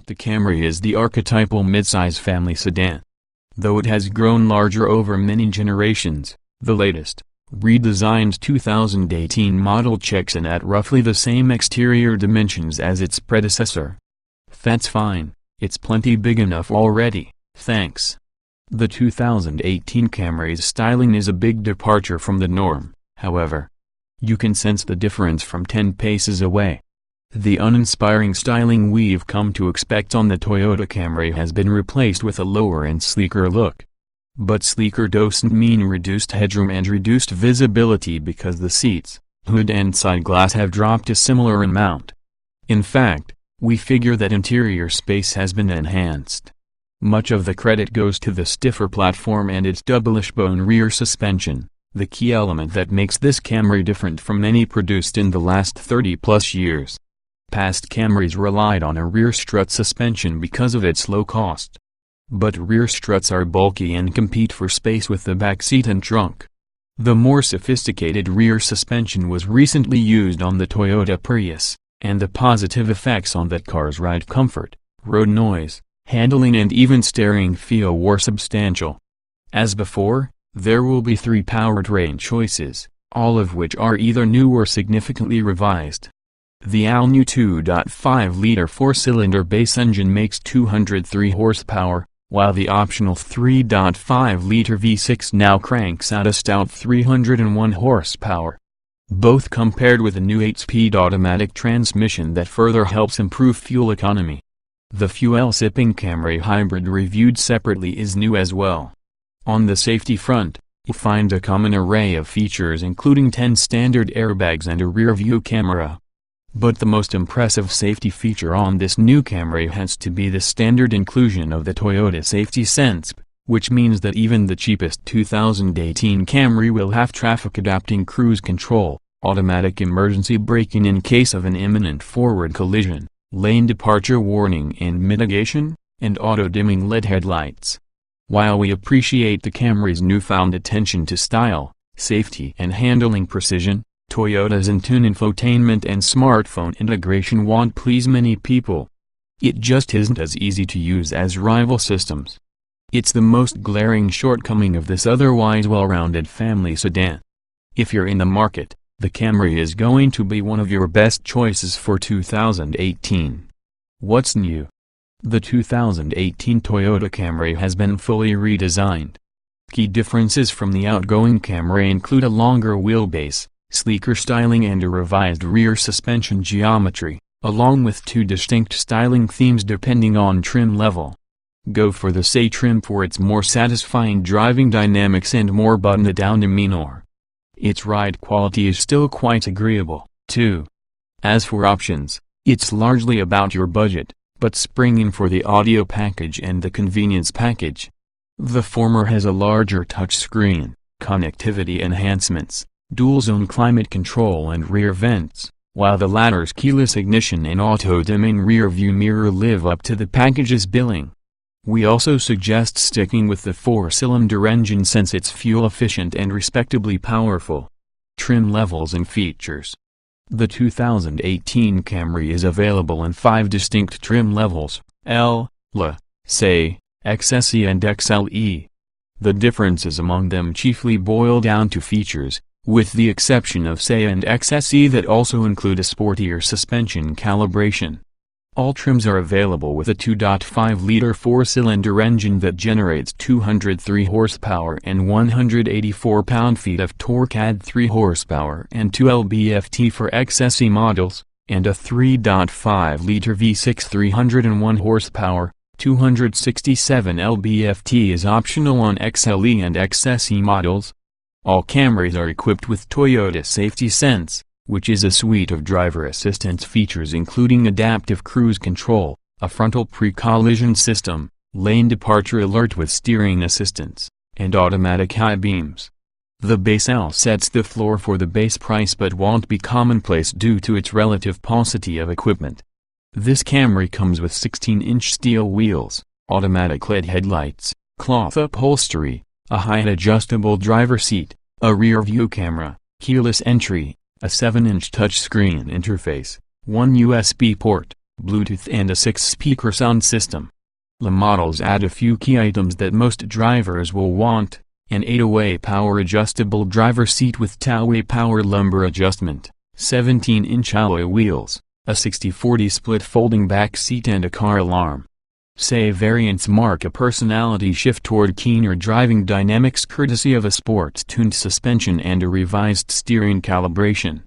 The Camry is the archetypal midsize family sedan. Though it has grown larger over many generations, the latest, redesigned 2018 model checks in at roughly the same exterior dimensions as its predecessor. That's fine, it's plenty big enough already, thanks. The 2018 Camry's styling is a big departure from the norm, however. You can sense the difference from 10 paces away. The uninspiring styling we've come to expect on the Toyota Camry has been replaced with a lower and sleeker look. But sleeker doesn't mean reduced headroom and reduced visibility, because the seats, hood and side glass have dropped a similar amount. In fact, we figure that interior space has been enhanced. Much of the credit goes to the stiffer platform and its double wishbone rear suspension, the key element that makes this Camry different from any produced in the last 30+ years. Past Camrys relied on a rear strut suspension because of its low cost. But rear struts are bulky and compete for space with the back seat and trunk. The more sophisticated rear suspension was recently used on the Toyota Prius, and the positive effects on that car's ride comfort, road noise, handling and even steering feel were substantial. As before, there will be 3 powertrain choices, all of which are either new or significantly revised. The all-new 2.5-liter 4-cylinder base engine makes 203 horsepower, while the optional 3.5-liter V6 now cranks out a stout 301 horsepower. Both come paired with a new 8-speed automatic transmission that further helps improve fuel economy. The fuel-sipping Camry Hybrid reviewed separately is new as well. On the safety front, you find a common array of features including 10 standard airbags and a rear-view camera. But the most impressive safety feature on this new Camry has to be the standard inclusion of the Toyota Safety Sense, which means that even the cheapest 2018 Camry will have traffic-adapting cruise control, automatic emergency braking in case of an imminent forward collision, lane departure warning and mitigation, and auto-dimming LED headlights. While we appreciate the Camry's newfound attention to style, safety and handling precision, Toyota's in-tune infotainment and smartphone integration won't please many people. It just isn't as easy to use as rival systems. It's the most glaring shortcoming of this otherwise well-rounded family sedan. If you're in the market, the Camry is going to be one of your best choices for 2018. What's new? The 2018 Toyota Camry has been fully redesigned. Key differences from the outgoing Camry include a longer wheelbase, sleeker styling and a revised rear suspension geometry, along with 2 distinct styling themes depending on trim level. Go for the Say trim for its more satisfying driving dynamics and more buttoned-down demeanor. Its ride quality is still quite agreeable, too. As for options, it's largely about your budget, but springing for the audio package and the convenience package. The former has a larger touchscreen, connectivity enhancements, dual-zone climate control and rear vents, while the latter's keyless ignition and auto-dimming rear-view mirror live up to the package's billing. We also suggest sticking with the 4-cylinder engine since it's fuel-efficient and respectably powerful. Trim levels and features. The 2018 Camry is available in 5 distinct trim levels, L, Say, XSE and XLE. The differences among them chiefly boil down to features, with the exception of Say and XSE that also include a sportier suspension calibration. All trims are available with a 2.5-liter 4-cylinder engine that generates 203 horsepower and 184 pound-feet of torque. Add 3 horsepower and 2 lb-ft for XSE models, and a 3.5-liter V6 301 horsepower, 267 lb-ft is optional on XLE and XSE models. All Camrys are equipped with Toyota Safety Sense, which is a suite of driver assistance features including adaptive cruise control, a frontal pre-collision system, lane departure alert with steering assistance, and automatic high beams. The base L sets the floor for the base price but won't be commonplace due to its relative paucity of equipment. This Camry comes with 16-inch steel wheels, automatic LED headlights, cloth upholstery, a height adjustable driver seat, a rear-view camera, keyless entry, a 7-inch touchscreen interface, 1 USB port, Bluetooth and a 6-speaker sound system. The models add a few key items that most drivers will want: an 8-way power-adjustable driver seat with 2-way power lumbar adjustment, 17-inch alloy wheels, a 60/40 split folding back seat and a car alarm. Say variants mark a personality shift toward keener driving dynamics courtesy of a sports-tuned suspension and a revised steering calibration.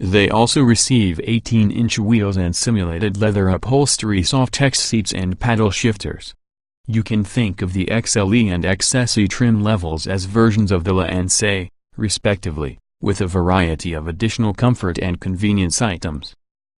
They also receive 18-inch wheels and simulated leather upholstery, Softex seats and paddle shifters. You can think of the XLE and XSE trim levels as versions of the La and Se, respectively, with a variety of additional comfort and convenience items.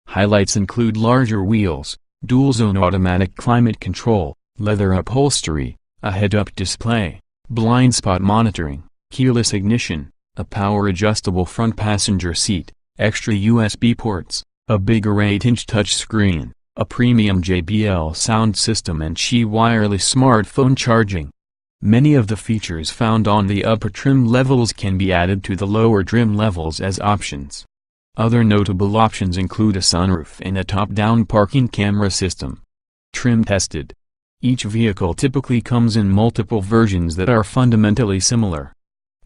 Highlights include larger wheels, dual-zone automatic climate control, leather upholstery, a head-up display, blind spot monitoring, keyless ignition, a power-adjustable front passenger seat, extra USB ports, a bigger 8-inch touchscreen, a premium JBL sound system and Qi wireless smartphone charging. Many of the features found on the upper trim levels can be added to the lower trim levels as options. Other notable options include a sunroof and a top-down parking camera system. Trim tested. Each vehicle typically comes in multiple versions that are fundamentally similar.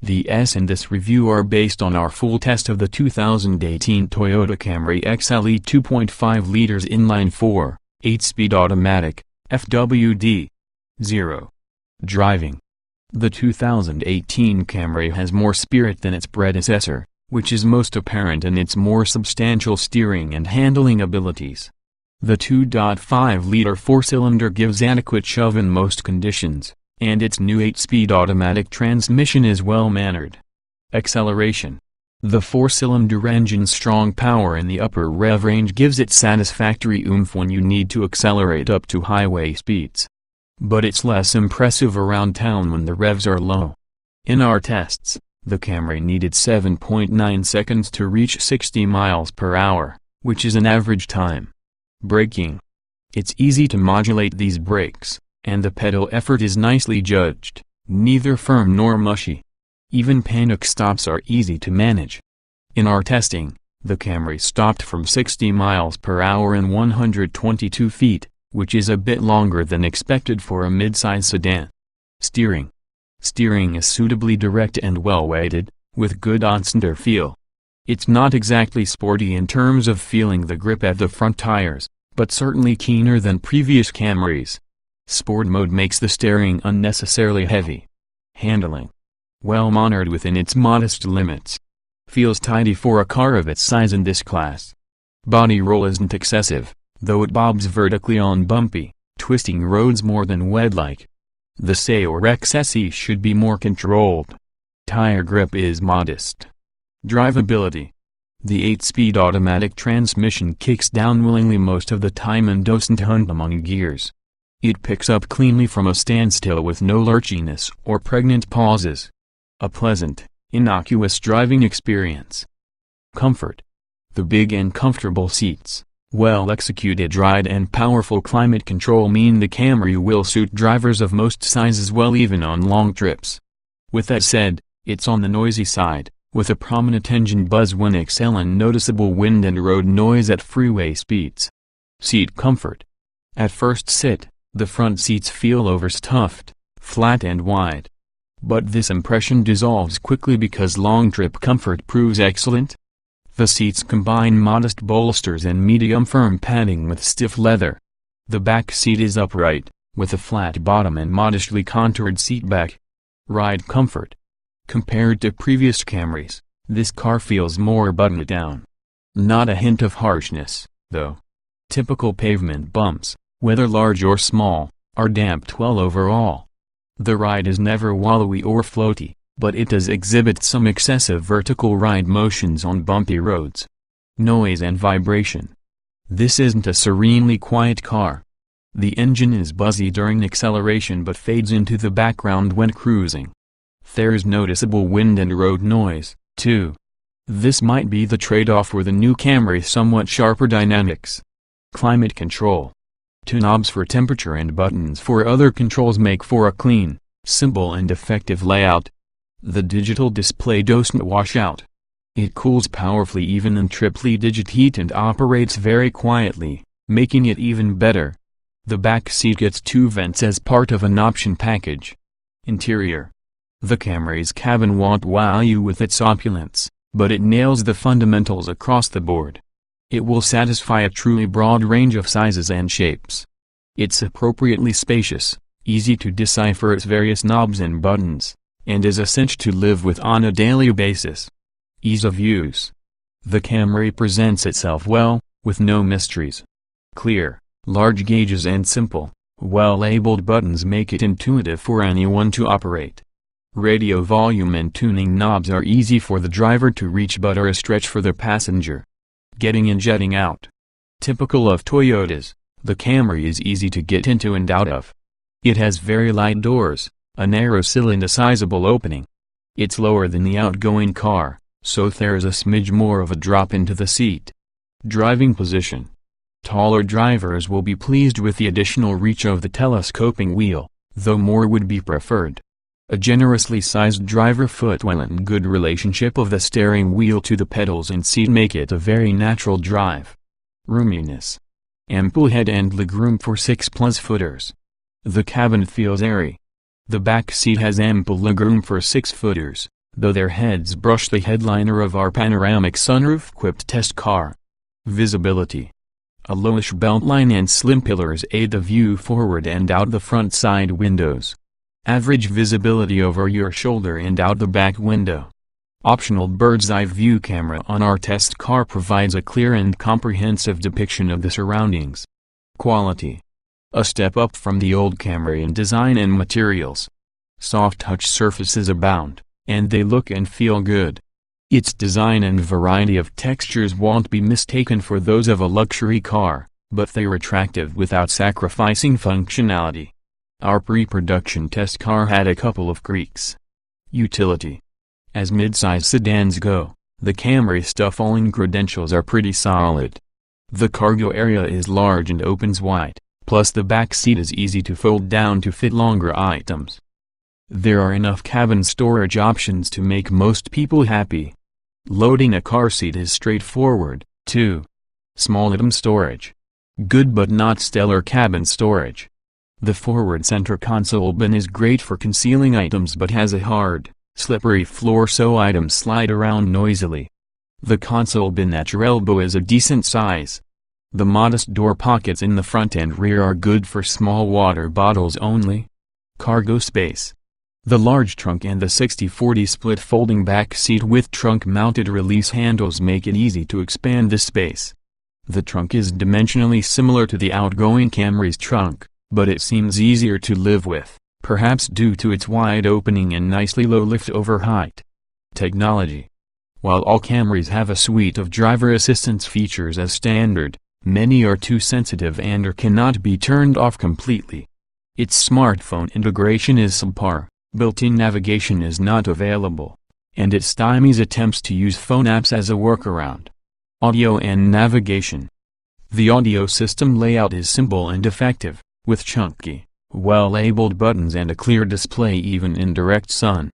The S in this review are based on our full test of the 2018 Toyota Camry XLE 2.5 liters inline-4, 8-speed automatic, FWD. 0. Driving. The 2018 Camry has more spirit than its predecessor, which is most apparent in its more substantial steering and handling abilities. The 2.5-liter four-cylinder gives adequate shove in most conditions, and its new 8-speed automatic transmission is well-mannered. Acceleration. The four-cylinder engine's strong power in the upper rev range gives it satisfactory oomph when you need to accelerate up to highway speeds. But it's less impressive around town when the revs are low. In our tests, the Camry needed 7.9 seconds to reach 60 miles per hour, which is an average time. Braking. It's easy to modulate these brakes, and the pedal effort is nicely judged, neither firm nor mushy. Even panic stops are easy to manage. In our testing, the Camry stopped from 60 miles per hour in 122 feet, which is a bit longer than expected for a mid-size sedan. Steering. Steering is suitably direct and well-weighted, with good on-center feel. It's not exactly sporty in terms of feeling the grip at the front tires, but certainly keener than previous Camrys. Sport mode makes the steering unnecessarily heavy. Handling. Well-mannered within its modest limits. Feels tidy for a car of its size in this class. Body roll isn't excessive, though it bobs vertically on bumpy, twisting roads more than wed-like. The Se or XSE should be more controlled. Tire grip is modest. Drivability. The 8-speed automatic transmission kicks down willingly most of the time and doesn't hunt among gears. It picks up cleanly from a standstill with no lurchiness or pregnant pauses. A pleasant, innocuous driving experience. Comfort. The big and comfortable seats, well-executed ride and powerful climate control mean the Camry will suit drivers of most sizes well even on long trips. With that said, it's on the noisy side, with a prominent engine buzz when exhaling noticeable wind and road noise at freeway speeds. Seat comfort. At first sit, the front seats feel overstuffed, flat and wide. But this impression dissolves quickly because long trip comfort proves excellent. The seats combine modest bolsters and medium firm padding with stiff leather. The back seat is upright, with a flat bottom and modestly contoured seat back. Ride comfort. Compared to previous Camrys, this car feels more buttoned down. Not a hint of harshness, though. Typical pavement bumps, whether large or small, are damped well overall. The ride is never wallowy or floaty, but it does exhibit some excessive vertical ride motions on bumpy roads. Noise and vibration. This isn't a serenely quiet car. The engine is buzzy during acceleration but fades into the background when cruising. There's noticeable wind and road noise, too. This might be the trade-off for the new Camry's somewhat sharper dynamics. Climate control. Two knobs for temperature and buttons for other controls make for a clean, simple and effective layout. The digital display doesn't wash out. It cools powerfully even in triply digit heat and operates very quietly, making it even better. The back seat gets 2 vents as part of an option package. Interior. The Camry's cabin won't wow you with its opulence, but it nails the fundamentals across the board. It will satisfy a truly broad range of sizes and shapes. It's appropriately spacious, easy to decipher its various knobs and buttons, and is a cinch to live with on a daily basis. Ease of use. The Camry presents itself well, with no mysteries. Clear, large gauges and simple, well-labeled buttons make it intuitive for anyone to operate. Radio volume and tuning knobs are easy for the driver to reach but are a stretch for the passenger. Getting in, jetting out. Typical of Toyotas, the Camry is easy to get into and out of. It has very light doors, a narrow sill and a sizable opening. It's lower than the outgoing car, so there's a smidge more of a drop into the seat. Driving position. Taller drivers will be pleased with the additional reach of the telescoping wheel, though more would be preferred. A generously sized driver footwell and good relationship of the steering wheel to the pedals and seat make it a very natural drive. Roominess. Ample head and legroom for 6+ footers. The cabin feels airy. The back seat has ample legroom for 6 footers, though their heads brush the headliner of our panoramic sunroof-equipped test car. Visibility. A lowish beltline and slim pillars aid the view forward and out the front side windows. Average visibility over your shoulder and out the back window. Optional bird's-eye view camera on our test car provides a clear and comprehensive depiction of the surroundings. Quality. A step up from the old Camry in design and materials. Soft touch surfaces abound, and they look and feel good. Its design and variety of textures won't be mistaken for those of a luxury car, but they're attractive without sacrificing functionality. Our pre-production test car had a couple of creaks. Utility. As midsize sedans go, the Camry's tough-hauling credentials are pretty solid. The cargo area is large and opens wide, plus the back seat is easy to fold down to fit longer items. There are enough cabin storage options to make most people happy. Loading a car seat is straightforward, too. Small item storage. Good but not stellar cabin storage. The forward center console bin is great for concealing items but has a hard, slippery floor so items slide around noisily. The console bin at your elbow is a decent size. The modest door pockets in the front and rear are good for small water bottles only. Cargo space. The large trunk and the 60/40 split folding back seat with trunk-mounted release handles make it easy to expand the space. The trunk is dimensionally similar to the outgoing Camry's trunk, but it seems easier to live with, perhaps due to its wide opening and nicely low lift-over height. Technology. While all Camrys have a suite of driver assistance features as standard, many are too sensitive and or cannot be turned off completely. Its smartphone integration is subpar. Built-in navigation is not available, and it stymies attempts to use phone apps as a workaround. Audio and navigation. The audio system layout is simple and effective, with chunky, well-labeled buttons and a clear display even in direct sun.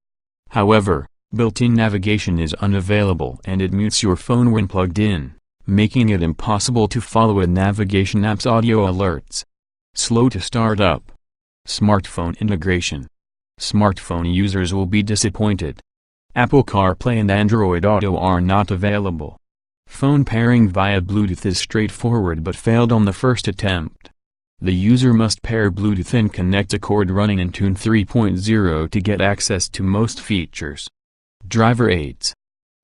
However, built-in navigation is unavailable and it mutes your phone when plugged in, making it impossible to follow a navigation app's audio alerts. Slow to start up. Smartphone integration. Smartphone users will be disappointed. Apple CarPlay and Android Auto are not available. Phone pairing via Bluetooth is straightforward but failed on the first attempt. The user must pair Bluetooth and connect a cord running in Tune 3.0 to get access to most features. Driver aids.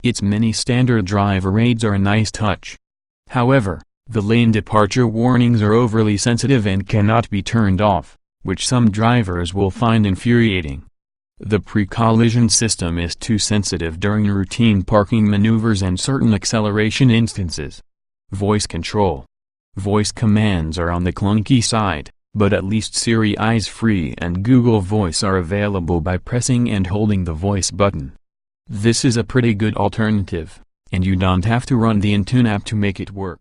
Its many standard driver aids are a nice touch. However, the lane departure warnings are overly sensitive and cannot be turned off, which some drivers will find infuriating. The pre-collision system is too sensitive during routine parking maneuvers and certain acceleration instances. Voice control. Voice commands are on the clunky side, but at least Siri Eyes Free and Google Voice are available by pressing and holding the voice button. This is a pretty good alternative, and you don't have to run the Intune app to make it work.